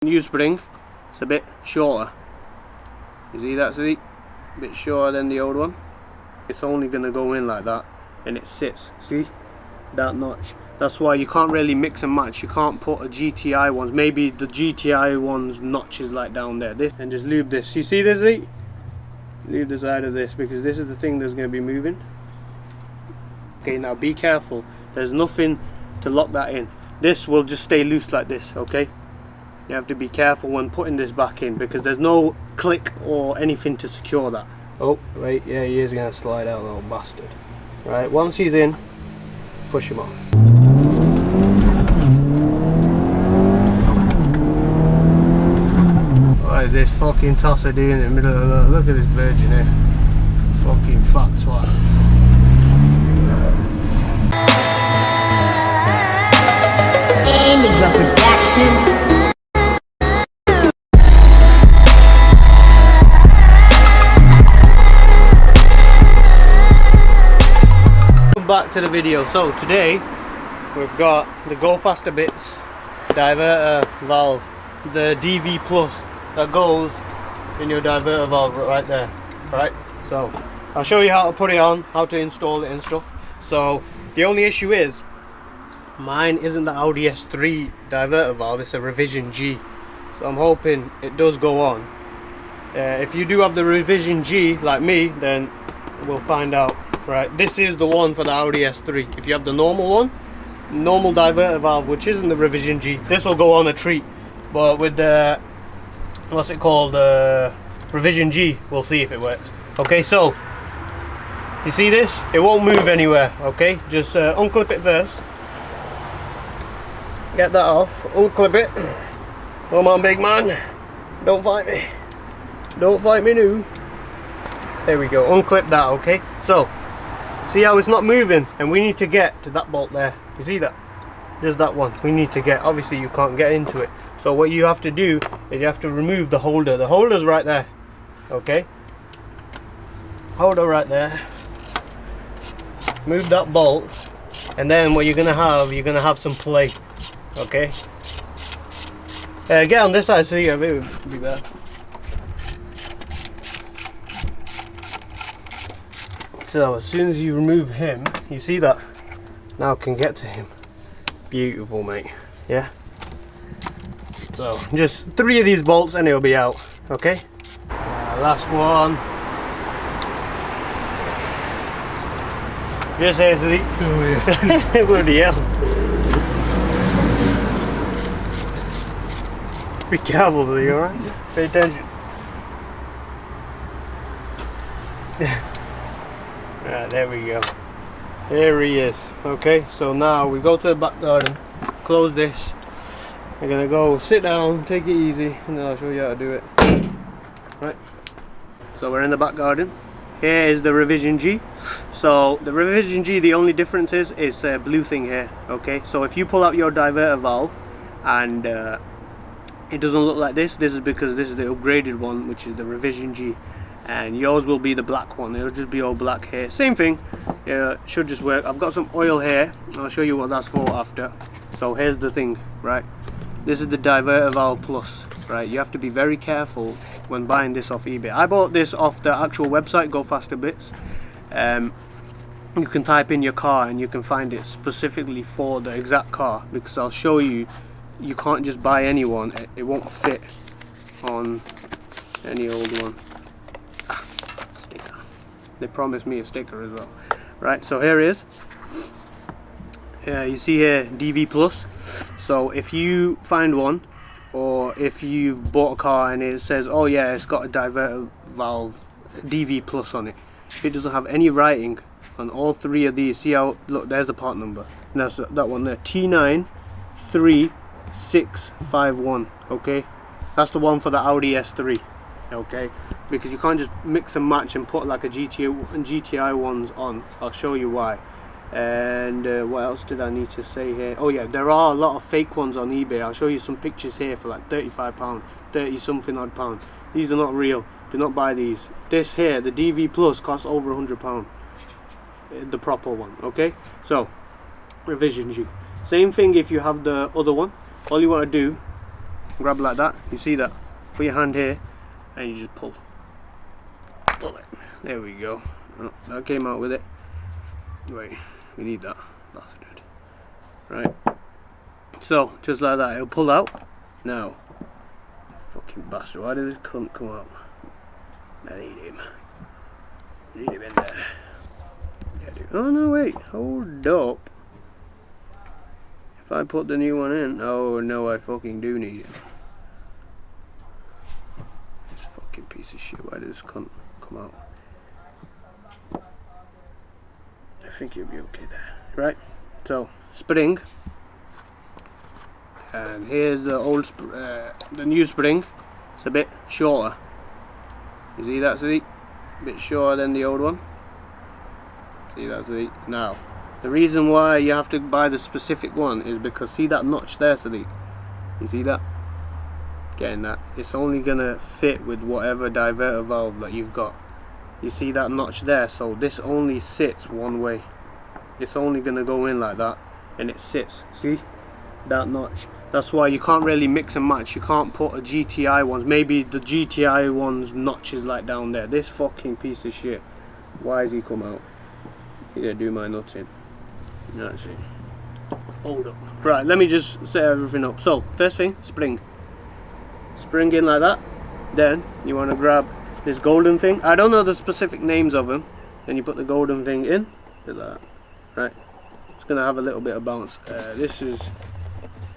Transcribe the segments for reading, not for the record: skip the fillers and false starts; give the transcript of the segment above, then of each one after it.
New spring, it's a bit shorter. You see that, see? A bit shorter than the old one. It's only going to go in like that, and it sits, see? That notch. That's why you can't really mix and match. You can't put a GTI ones, maybe the GTI ones notch is like down there. This, and just lube this. You see this, see? Leave the side of this, because this is the thing that's going to be moving. Okay, now be careful. There's nothing to lock that in. This will just stay loose like this, okay? You have to be careful when putting this back in, because there's no click or anything to secure that. Oh, wait, yeah, he is going to slide out, little bastard. Right, once he's in, push him off. What is this fucking tosser doing in the middle of the... Look at this virgin here. Fucking fat twat. Production. Welcome back to the video. So today we've got the Go Faster Bits diverter valve, the DV Plus that goes in your diverter valve right there. Right, so I'll show you how to put it on, how to install it and stuff. So the only issue is mine isn't the Audi S3 diverter valve, it's a Revision G. So I'm hoping it does go on. If you do have the Revision G like me, then we'll find out. Right, this is the one for the Audi S3. If you have the normal one, normal diverter valve, which isn't the Revision G, this will go on a treat. But with the, what's it called, Revision G, we'll see if it works. Okay, so you see this? It won't move anywhere. Okay, just unclip it first. Get that off, unclip it. Come on, big man, don't fight me. Don't fight me new. There we go, unclip that. Okay, so see how it's not moving, and we need to get to that bolt there. You see that? There's that one we need to get. Obviously you can't get into it, so what you have to do is you have to remove the holder. The holder's right there. Okay, holder right there. Move that bolt, and then what you're gonna have some play. Okay, get on this side so you have it would be better. So as soon as you remove him, you see that? Now I can get to him. Beautiful, mate. Yeah. So just 3 of these bolts and it'll be out. Okay. Last one. Just here, see? Oh yeah. Bloody hell. Be careful, are you alright? Pay attention. Right, there we go. There he is. Okay, so now we go to the back garden, close this. We're gonna go sit down, take it easy, and then I'll show you how to do it. Right. So we're in the back garden. Here is the Revision G. So the Revision G, the only difference is it's a blue thing here. Okay, so if you pull out your diverter valve and it doesn't look like this is because this is the upgraded one, which is the Revision G. And yours will be the black one. It'll just be all black here. Same thing. Yeah, should just work. I've got some oil here. I'll show you what that's for after. So here's the thing, right? This is the Diverter Valve Plus, right? You have to be very careful when buying this off eBay. I bought this off the actual website, Go Faster Bits. You can type in your car and you can find it specifically for the exact car, because I'll show you, you can't just buy any one. It won't fit on any old one. Sticker. They promised me a sticker as well. Right, so here it is. You see here DV Plus. So if you find one, or if you've bought a car and it says, oh yeah, it's got a diverter valve DV Plus on it, if it doesn't have any writing on all 3 of these, see how, look, there's the part number, and that's that one there, T93651. okay, that's the one for the Audi S3. okay, because you can't just mix and match and put like a GTI ones on. I'll show you why. And what else did I need to say here? Oh yeah, there are a lot of fake ones on eBay. I'll show you some pictures here for like £35, 30 something odd pound. These are not real. Do not buy these. This here, the DV Plus, costs over £100, the proper one. Okay, so Revision G. Same thing if you have the other one. All you want to do grab like that. You see that? Put your hand here and you just pull. Pull it. There we go. Oh, that came out with it. Wait, we need that. That's good. Right. So just like that, it'll pull out. Now, fucking bastard! Why did this cunt come out? I need him. Need him in there. Yeah, dude. Oh no, wait. Hold up. If I put the new one in, oh no, I fucking do need it. This fucking piece of shit. Why did this cunt come out? I think you'll be okay there. Right. So spring. And here's the old, the new spring. It's a bit shorter. You see that, Sadiq? A bit shorter than the old one. See that, Sadiq? Now, the reason why you have to buy the specific one is because see that notch there, Sadiq? You see that? Getting that? It's only gonna fit with whatever diverter valve that you've got. You see that notch there? So this only sits one way. It's only gonna go in like that, and it sits. See that notch? That's why you can't really mix and match. You can't put a GTI ones. Maybe the GTI ones notches like down there. This fucking piece of shit. Why has he come out? He gonna do my nuts in. Actually, hold up. Right, let me just set everything up. So first thing, spring. Spring in like that. Then you want to grab this golden thing. I don't know the specific names of them. Then you put the golden thing in. Like that. Right. It's gonna have a little bit of bounce. This is.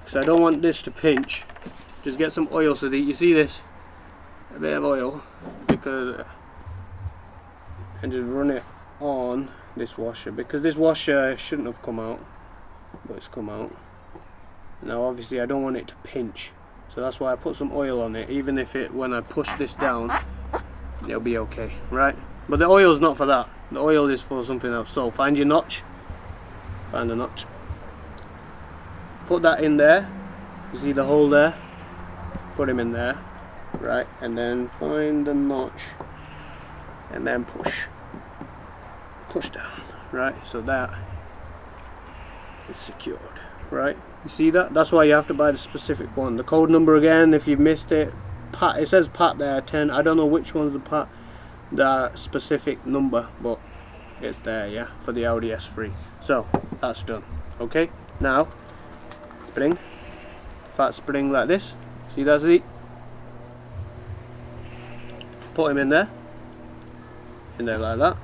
So I don't want this to pinch. Just get some oil so that you see this, a bit of oil, because and just run it on this washer, because this washer shouldn't have come out, but it's come out. Now obviously I don't want it to pinch, so that's why I put some oil on it. Even if it, when I push this down, it'll be okay, right? But the oil's not for that. The oil is for something else. So find your notch. Find a notch. Put that in there. You see the hole there? Put him in there, right? And then find the notch and then push down, right? So that is secured, right? You see that? That's why you have to buy the specific one. The code number again, if you missed it, Pat, it says Pat there, 10. I don't know which one's the Pat, the specific number, but it's there, yeah, for the Audi S3. So that's done. Okay, now spring, fat spring like this. See that's it. Put him in there like that.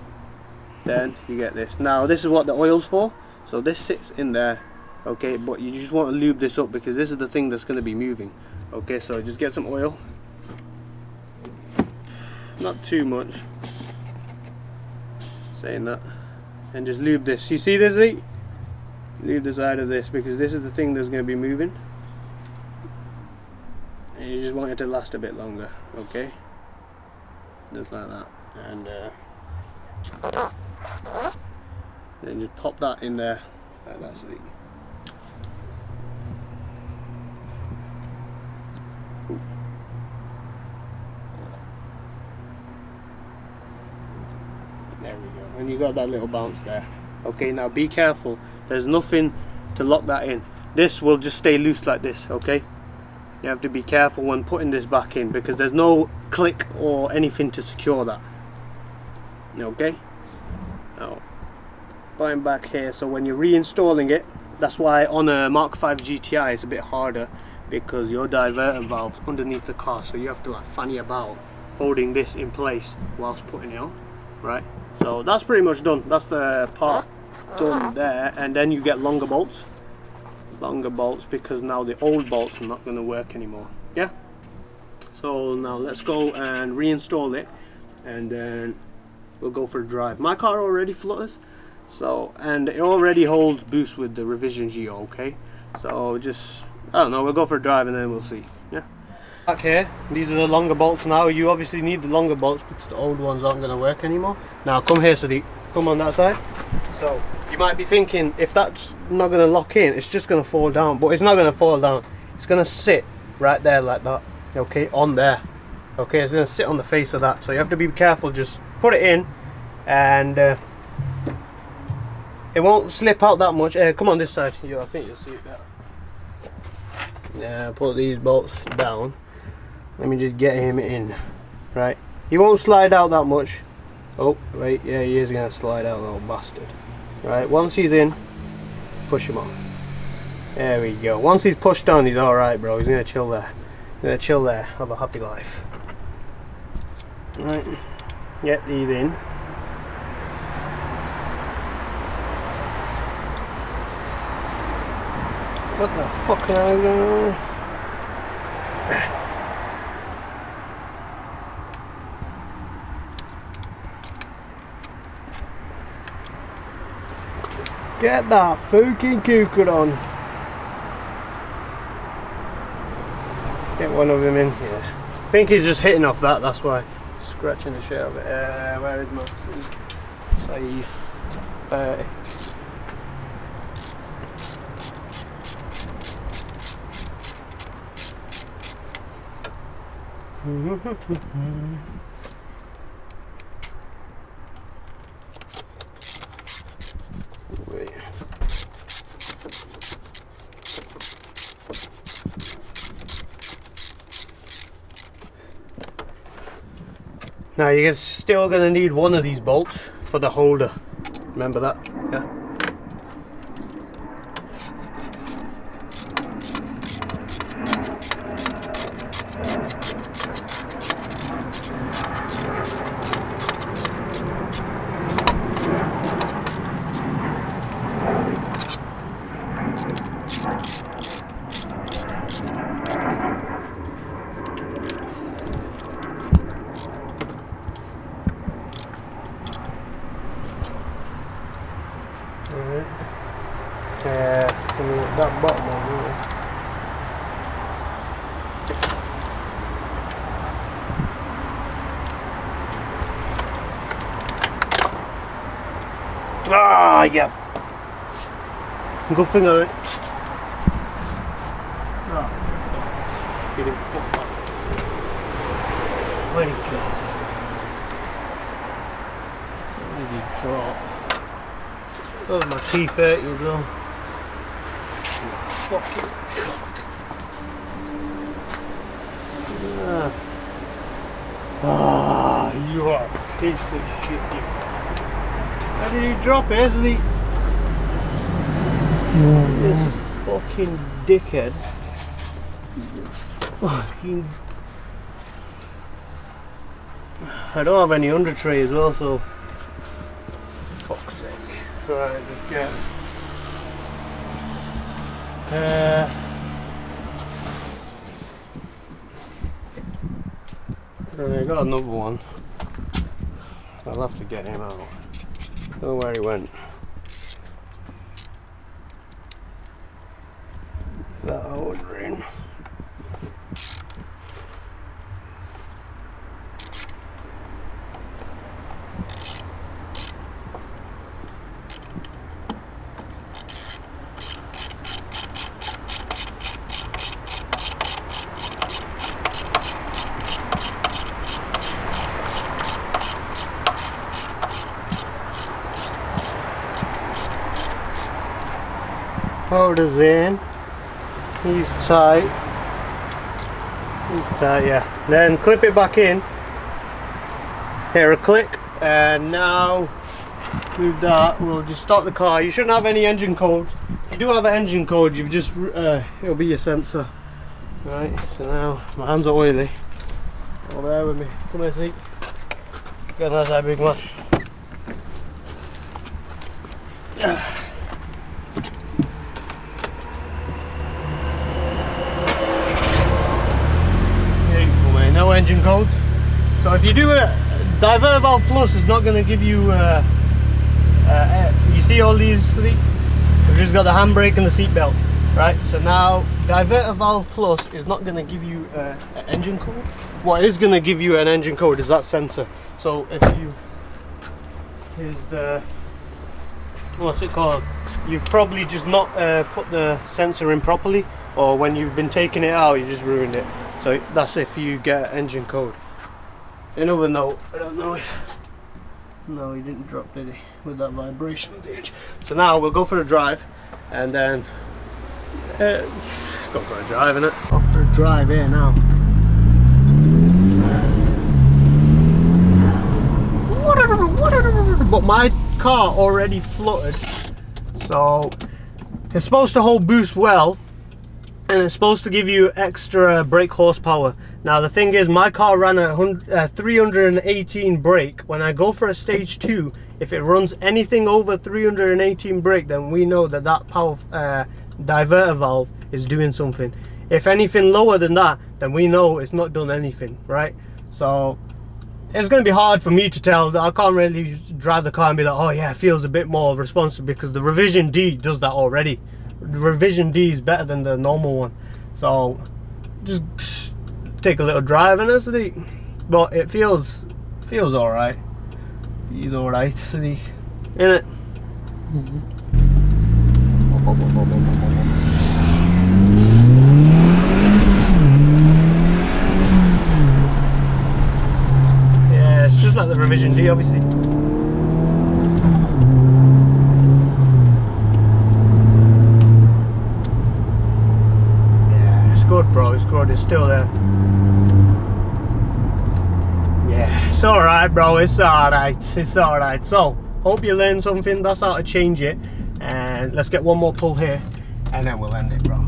Then you get this. Now this is what the oil's for. So this sits in there, okay. But you just want to lube this up because this is the thing that's going to be moving. Okay, so just get some oil. Not too much. Saying that, and just lube this. You see this? Lube the side of this because this is the thing that's going to be moving. And you just want it to last a bit longer, okay? Just like that, and then just pop that in there like that. There we go, and you got that little bounce there. Okay, now be careful. There's nothing to lock that in. This will just stay loose like this, okay? You have to be careful when putting this back in because there's no click or anything to secure that. Okay? Now, going back here, so when you're reinstalling it, that's why on a Mark V GTI it's a bit harder because your diverter valve's underneath the car, so you have to like fanny about holding this in place whilst putting it on, right? So that's pretty much done. That's the part done there, and then you get longer bolts because now the old bolts are not going to work anymore. Yeah, so now let's go and reinstall it, and then we'll go for a drive. My car already flutters, so, and it already holds boost with the revision Geo. Okay, so just, I don't know, we'll go for a drive and then we'll see. Yeah, back here, these are the longer bolts. Now you obviously need the longer bolts because the old ones aren't going to work anymore. Now come here, Sadiq, come on that side. So you might be thinking, if that's not going to lock in, it's just going to fall down, but it's not going to fall down. It's going to sit right there like that, okay, on there. Okay, it's going to sit on the face of that, so you have to be careful. Just put it in and it won't slip out that much. Come on this side. I think you'll see it better. put these bolts down. Let me just get him in. Right, he won't slide out that much. Oh wait, yeah, he is gonna slide out, little bastard. Right, once he's in, push him on. There we go. Once he's pushed down, he's alright, bro. He's gonna chill there. He's gonna chill there, have a happy life. Right, get these in. What the fuck am I doing? Get that fucking cooker on. Get one of them in. Yeah. I think he's just hitting off that, that's why. Scratching the shit out of it. Where is my sleeve? Safe. 30. Wait. Now you're still going to need one of these bolts for the holder. Remember that? Yeah. That bottom one, really. Ah, yeah. Good thing of it. Oh, getting fucked up. Where'd he go? Where did he drop? Oh, my T30 as well. Fucking you are a piece of shit, you. How did he drop it, isn't he? This fucking dickhead. Fucking. I don't have any under tray as well, so. Fuck's sake. Right, just get. I got another one. I'll have to get him out. Don't know where he went. That old ring. Holder's in. He's tight. He's tight, yeah. Then clip it back in. Here a click, and now with that we'll just start the car. You shouldn't have any engine codes. If you do have an engine code, you've just it'll be your sensor. Right. So now my hands are oily. Over there with me. Come here, see. Get that big one. No engine codes. So if you do a Diverter valve plus, is not going to give you you see all these three? We've just got the handbrake and the seat belt, right? So now Diverter valve plus is not going to give you an engine code. What is going to give you an engine code is that sensor. So if you, here's the, what's it called? You've probably just not put the sensor in properly, or when you've been taking it out, you just ruined it. So that's if you get engine code. Another note, I don't know if, no, he didn't drop, did he, with that vibration of the engine. So now we'll go for a drive, and then go for a drive, innit? Off for a drive here now. But my car already fluttered, so it's supposed to hold boost well, and it's supposed to give you extra brake horsepower. Now the thing is, my car ran a 318 brake. When I go for a stage 2, if it runs anything over 318 brake, then we know that that power diverter valve is doing something. If anything lower than that, then we know it's not done anything, right? So it's going to be hard for me to tell. I can't really drive the car and be like, oh yeah, it feels a bit more responsive, because the revision D does that already. The revision D is better than the normal one. So just take a little drive and that's it. But it feels alright. He's alright, isn't it? Yeah, it's just like the revision D, obviously. Yeah, it's good, bro. It's good. It's still there. Yeah, it's alright, bro. It's alright. It's alright. So, hope you learned something. That's how to change it. And let's get one more pull here, and then we'll end it, bro.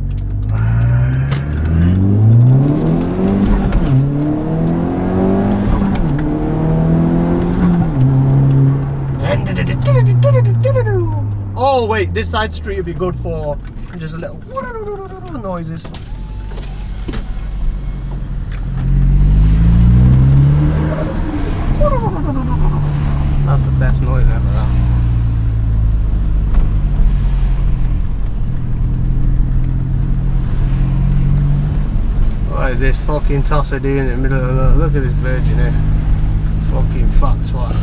Oh wait, this side street would be good for just a little noises. That's the best noise ever. What is this fucking tosser doing in the middle of the road? Look at this virgin here. Fucking fat twat.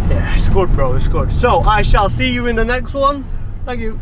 Yeah, it's good, bro, it's good. So I shall see you in the next one. Thank you.